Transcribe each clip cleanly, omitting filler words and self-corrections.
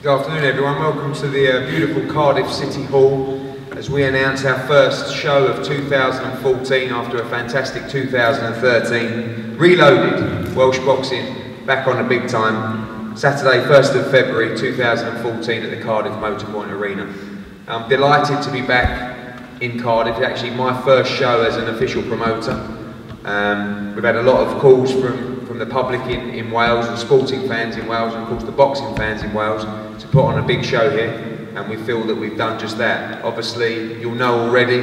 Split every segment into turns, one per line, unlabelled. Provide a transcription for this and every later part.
Good afternoon everyone, welcome to the beautiful Cardiff City Hall as we announce our first show of 2014 after a fantastic 2013. Reloaded Welsh boxing back on the big time. Saturday 1st of February 2014 at the Cardiff Motorpoint Arena. I'm delighted to be back in Cardiff. It's actually my first show as an official promoter. We've had a lot of calls from the public in Wales, the sporting fans in Wales, and of course the boxing fans in Wales, to put on a big show here, and we feel that we've done just that. Obviously, you'll know already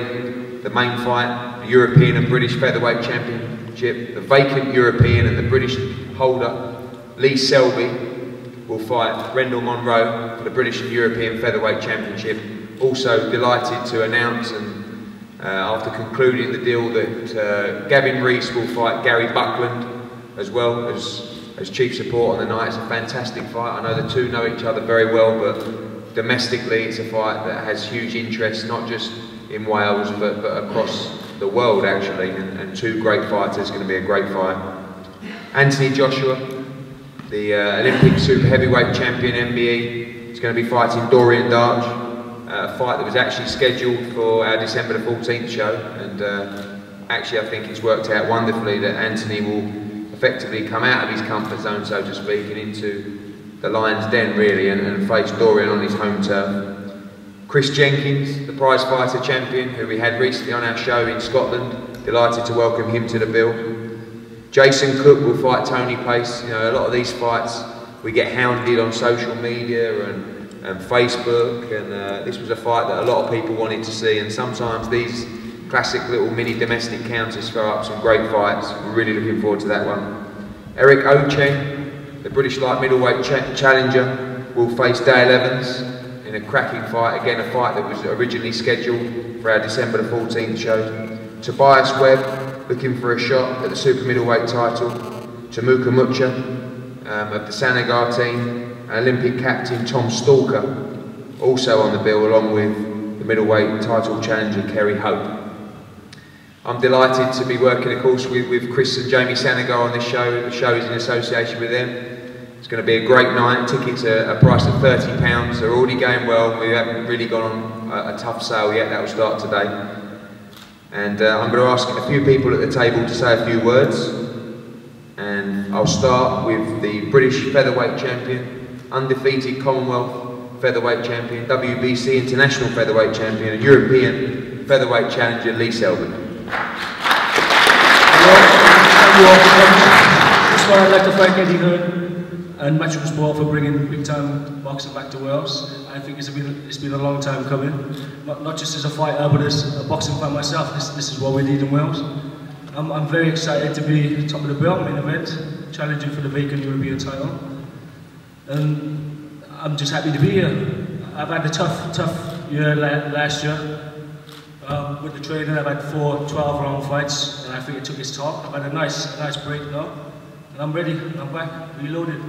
the main fight, the European and British Featherweight Championship, the vacant European and the British holder, SELBY, will fight RENDALL MUNROE for the British and European Featherweight Championship. Also delighted to announce, and after concluding the deal, that GAVIN Rees will fight BUCKLAND as well as chief support on the night. It's a fantastic fight. I know the two know each other very well, but domestically it's a fight that has huge interest, not just in Wales but across the world actually, and two great fighters. Going to be a great fight. Anthony Joshua, the Olympic super heavyweight champion MBE, is going to be fighting Dorian Darch, a fight that was actually scheduled for our December the 14th show, and actually I think it's worked out wonderfully that Anthony will effectively come out of his comfort zone, so to speak, and into the lion's den really, and face Dorian on his home turf. Chris Jenkins, the prize fighter champion, who we had recently on our show in Scotland, delighted to welcome him to the bill. Jason Cook will fight Tony Pace. You know, a lot of these fights we get hounded on social media and Facebook, and this was a fight that a lot of people wanted to see, and sometimes these classic little mini domestic counters throw up some great fights. We're really looking forward to that one. Eric Ocheng, the British light middleweight challenger, will face Dale Evans in a cracking fight. Again, a fight that was originally scheduled for our December the 14th show. Tobias Webb, looking for a shot at the super middleweight title. Tamuka Mucha of the Sanagar team, and Olympic captain Tom Stalker, also on the bill, along with the middleweight title challenger Kerry Hope. I'm delighted to be working, of course, with Chris and Jamie Sanagar on this show. The show is in association with them. It's going to be a great night. Tickets are priced at £30. They're already going well. We haven't really gone on a tough sale yet. That will start today. And I'm going to ask a few people at the table to say a few words. And I'll start with the British Featherweight Champion, undefeated Commonwealth Featherweight Champion, WBC International Featherweight Champion, and European Featherweight Challenger SELBY.
First of all, I'd like to thank Eddie Hearn and Matchroom Sport for bringing big time boxing back to Wales. I think it's been a long time coming, not just as a fighter but as a boxing fan myself. This is what we need in Wales. I'm very excited to be top of the bill, main event, challenging for the vacant European title. And I'm just happy to be here. I've had a tough year last year. With the training, I've had 4 12-round fights, and I think it took its toll. I've had a nice break now, and I'm ready. I'm back, reloaded.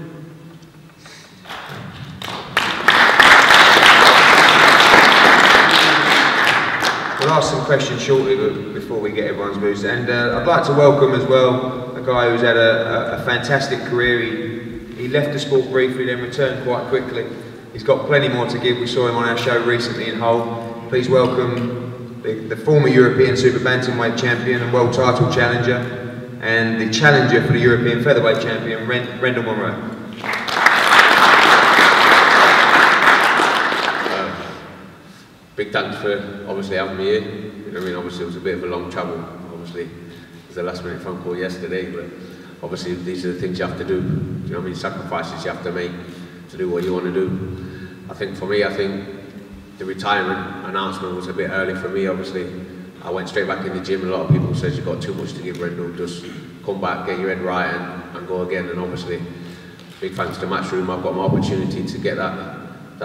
We'll ask some questions shortly, but before we get everyone's moves, and I'd like to welcome as well a guy who's had a fantastic career. He left the sport briefly, then returned quite quickly. He's got plenty more to give. We saw him on our show recently in Hull. Please welcome the former European Super Bantamweight Champion and World Title Challenger, and the challenger for the European Featherweight Champion, RENDALL MUNROE.
Big thanks for obviously having me here. You know what I mean? Obviously it was a bit of a long travel. Obviously it was a last minute phone call yesterday, but obviously these are the things you have to do. Do you know what I mean? Sacrifices you have to make to do what you want to do. I think for me, the retirement announcement was a bit early for me. Obviously I went straight back in the gym. A lot of people said you've got too much to give Rendall, just come back, get your head right and go again. And obviously big thanks to Matchroom, I've got my opportunity to get that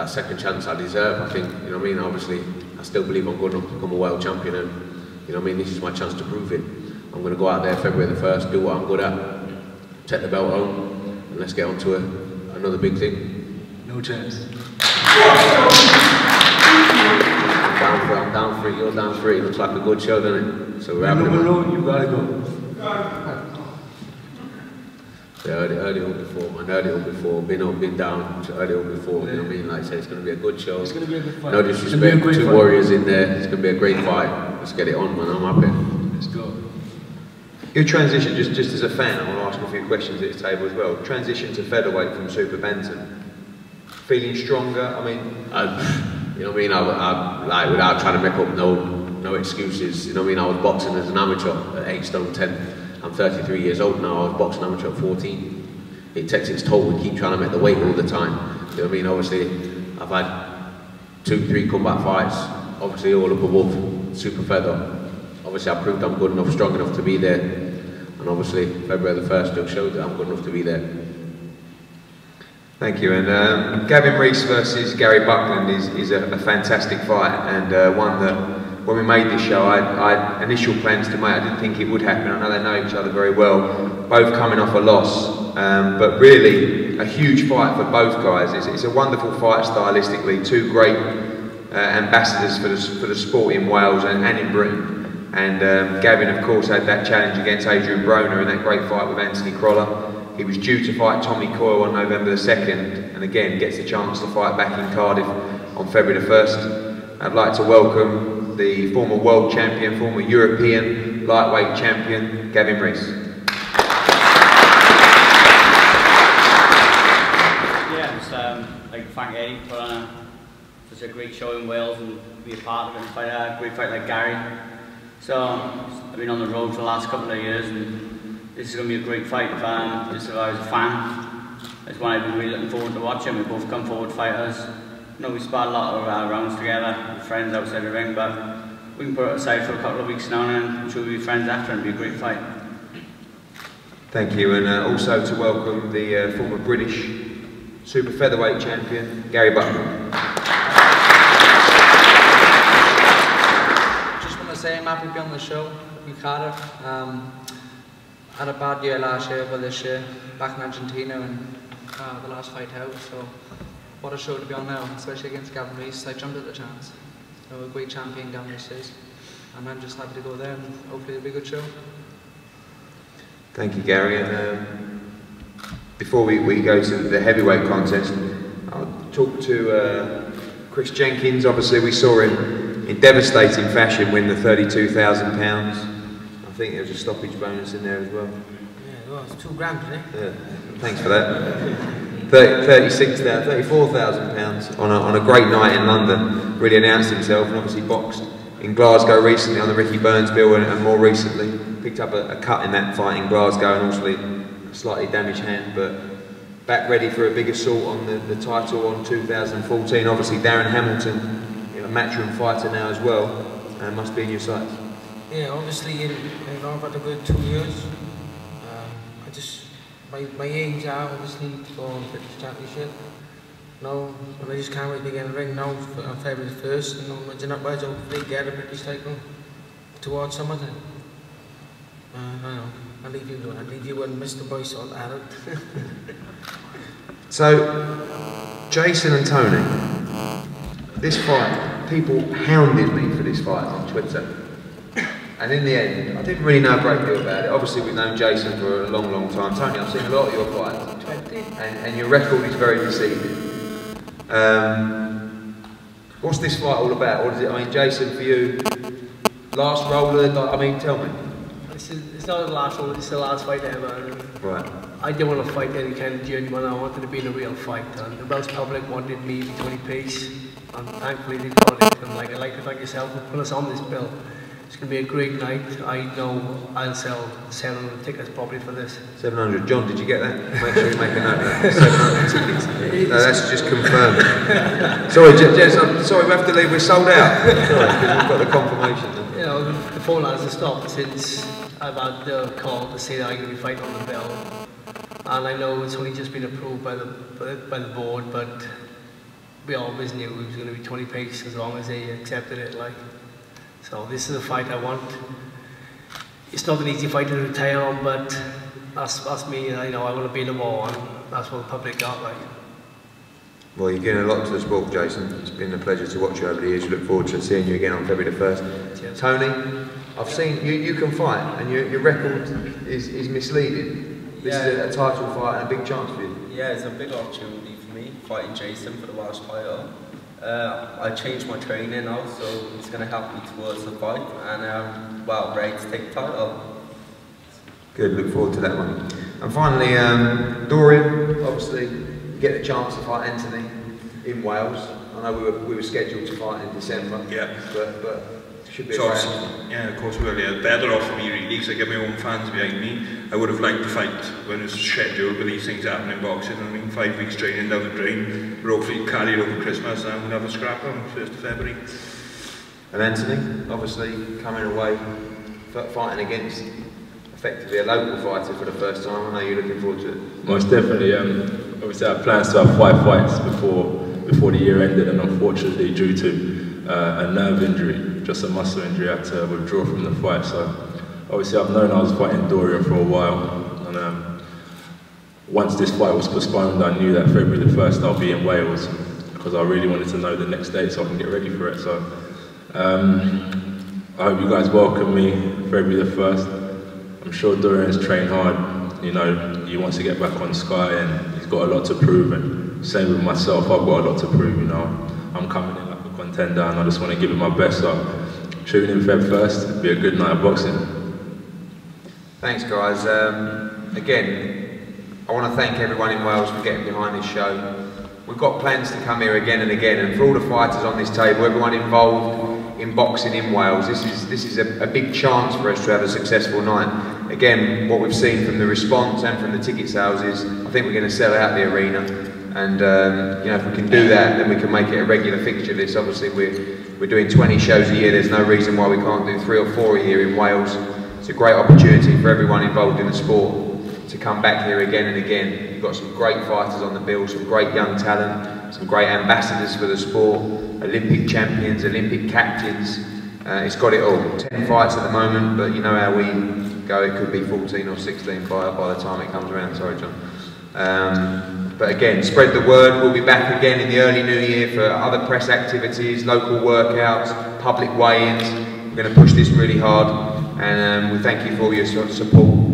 second chance I deserve. I think, you know what I mean, obviously I still believe I'm good enough to become a world champion, and you know what I mean, this is my chance to prove it. I'm going to go out there February the 1st, do what I'm good at, take the belt home, and let's get on to another big thing.
No chance.
I'm down for it, you're down for it. Looks like a good show, doesn't it? So we're having
you gotta go.
early on before, man, early on before, been up, been down, early on before, you know what I mean? Like I say, it's going to be a good show.
It's going to be a good fight.
No disrespect, two warriors in there, it's going to be a great fight. Let's get it on, man, I'm happy.
Let's go.
Your transition, just as a fan, I want to ask a few questions at this table as well. Transition to featherweight from super bantam. Feeling stronger, I mean...
you know what I mean, I like, without trying to make up no excuses, you know what I mean, I was boxing as an amateur at 8 stone 10. I'm 33 years old now, I was boxing amateur at 14. It takes its toll, we keep trying to make the weight all the time. You know what I mean, obviously, I've had 2-3 combat fights, obviously all up above super feather. Obviously I proved I'm good enough, strong enough to be there. And obviously, February the 1st just showed that I'm good enough to be there.
Thank you, and Gavin Rees versus Gary Buckland is a fantastic fight, and one that when we made this show I had initial plans to make. I didn't think it would happen. I know they know each other very well, both coming off a loss, but really a huge fight for both guys. It's a wonderful fight stylistically, two great ambassadors for the sport in Wales and in Britain. And Gavin, of course, had that challenge against Adrian Broner in that great fight with Anthony Crolla. He was due to fight Tommy Coyle on November the 2nd, and again gets a chance to fight back in Cardiff on February the 1st. I'd like to welcome the former world champion, former European lightweight champion, Gavin Rees.
Yeah, just like to thank Eddie for such a great show in Wales and be a part of it and fight a great fight like Gary. So I've been on the road for the last couple of years, and this is going to be a great fight. Just if I was a fan, it's one I've been really looking forward to watching. We both come forward fighters. You know, we sparred a lot of rounds together with friends outside the ring, but we can put it aside for a couple of weeks now, and I'm sure we'll be friends after, and it'll be a great fight.
Thank you, and also to welcome the former British super featherweight champion, Gary Buckland.
I'm happy to be on the show in Cardiff. Had a bad year last year, but this year back in Argentina and the last fight out. So what a show to be on now, especially against Gavin Rees. I jumped at the chance. A great champion Gavin Rees is, and I'm just happy to go there and hopefully it'll be a good show.
Thank you, Gary. And before we go to the heavyweight contest, I'll talk to Chris Jenkins. Obviously, we saw him in devastating fashion win the £32,000. I think there was a stoppage bonus in there as well.
Yeah, well, it's £2 grand, isn't it?
Yeah, thanks for that. £34,000 on a great night in London. Really announced himself, and obviously boxed in Glasgow recently on the Ricky Burns bill, and more recently picked up a cut in that fight in Glasgow, and also a slightly damaged hand, but back ready for a big assault on the title on 2014. Obviously Darren Hamilton, a matchroom fighter now as well, and must be in your sights.
Yeah, obviously I've had a good 2 years. My aims are obviously to go on British Championship. No, and I just can't wait to get in the ring now on February 1st, and I'm not hopefully get a British title towards summertime. I don't know, I'll leave you and Mr. Boyce on at it.
So, Jason and Tony, this fight, people hounded me for this fight on Twitter, and in the end I didn't really know a great deal about it. Obviously we've known Jason for a long time. Tony, I've seen a lot of your fights, and your record is very deceiving. What's this fight all about? What is it? I mean, Jason, for you, last roller, I mean, tell me.
It's not the last roller, it's the last fight ever.
Right.
I didn't want to fight any kind of journeyman. I wanted to be in a real fight, and the Welsh public wanted me to be 20 pace, and thankfully they got it. And I'd like to thank yourself for putting us on this bill. It's going to be a great night. I know I'll sell 700 tickets probably for this.
700. John, did you get that? Make sure you make a note of that. 700 tickets. No, that's just confirmed. Sorry, Jez, I'm sorry, we have to leave. We're sold out. Sorry, because we've got the confirmation.
You know, the phone hasn't stopped since I've had the call to say that I'm going to be fighting on the bill. And I know it's only just been approved by the board, but we always knew it was going to be 20 pace as long as they accepted it. So this is a fight I want. It's not an easy fight to retire on, but that's me. I know I want to be in the war, and that's what the public got like.
Well, you're giving a lot to the sport, Jason. It's been a pleasure to watch you over the years. We look forward to seeing you again on February the 1st. Cheers. Tony, I've seen you can fight, and your record is misleading. This is a title fight and a big chance for you.
Yeah, it's a big opportunity for me, fighting Jason for the Welsh title. I changed my training now, so it's going to help me towards the fight, and well, ready to take the title.
Good, look forward to that one. And finally, Dorian, obviously, you get the chance to fight Anthony in Wales. I know we were scheduled to fight in December, but should be
yeah, of course we will. Yeah, better off for me really, because I get my own fans behind me. I would have liked to fight when it was scheduled, but these things happen in boxing. I mean, 5 weeks training down the drain. We're hopefully carried over Christmas and we'll have a scrap on 1st of February.
And Anthony, obviously coming away, fighting against effectively a local fighter for the first time. I know you're looking forward to it.
Most definitely. Obviously I had plans to have 5 fights before the year ended, and unfortunately due to a nerve injury, just a muscle injury, I had to withdraw from the fight. So obviously I've known I was fighting Dorian for a while, and once this fight was postponed, I knew that February the 1st I'll be in Wales, because I really wanted to know the next date so I can get ready for it. So I hope you guys welcome me February the 1st. I'm sure Dorian's trained hard. You know, he wants to get back on Sky and he's got a lot to prove, and same with myself, I've got a lot to prove. You know, I'm coming in like a contender and I just want to give it my best. So tune in Feb 1st, it'll be a good night of boxing.
Thanks guys. Again, I want to thank everyone in Wales for getting behind this show. We've got plans to come here again and again, and for all the fighters on this table, everyone involved in boxing in Wales, this is a big chance for us to have a successful night. Again, what we've seen from the response and from the ticket sales is, I think we're going to sell out the arena, and you know, if we can do that, then we can make it a regular fixture. This, obviously, we're doing 20 shows a year. There's no reason why we can't do 3 or 4 a year in Wales. It's a great opportunity for everyone involved in the sport to come back here again and again. You've got some great fighters on the bill, some great young talent, some great ambassadors for the sport, Olympic champions, Olympic captains. It's got it all. 10 fights at the moment, but you know how we go, it could be 14 or 16 by the time it comes around. Sorry, John. But again, spread the word. We'll be back again in the early new year for other press activities, local workouts, public weigh-ins. We're going to push this really hard, and we thank you for all your support.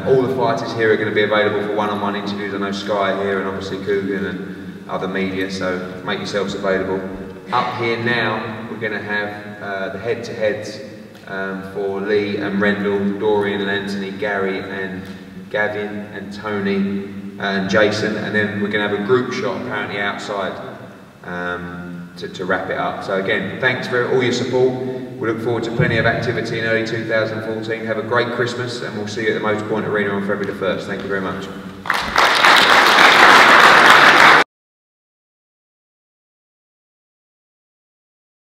All the fighters here are going to be available for one-on-one interviews. I know Sky are here, and obviously Coogan and other media, so make yourselves available. Up here now, we're going to have the head-to-heads for Lee and Rendall, Dorian and Anthony, Gary and Gavin and Tony and Jason, and then we're going to have a group shot apparently outside to wrap it up. So again, thanks for all your support. We look forward to plenty of activity in early 2014. Have a great Christmas, and we'll see you at the Motorpoint Arena on February the 1st. Thank you very much.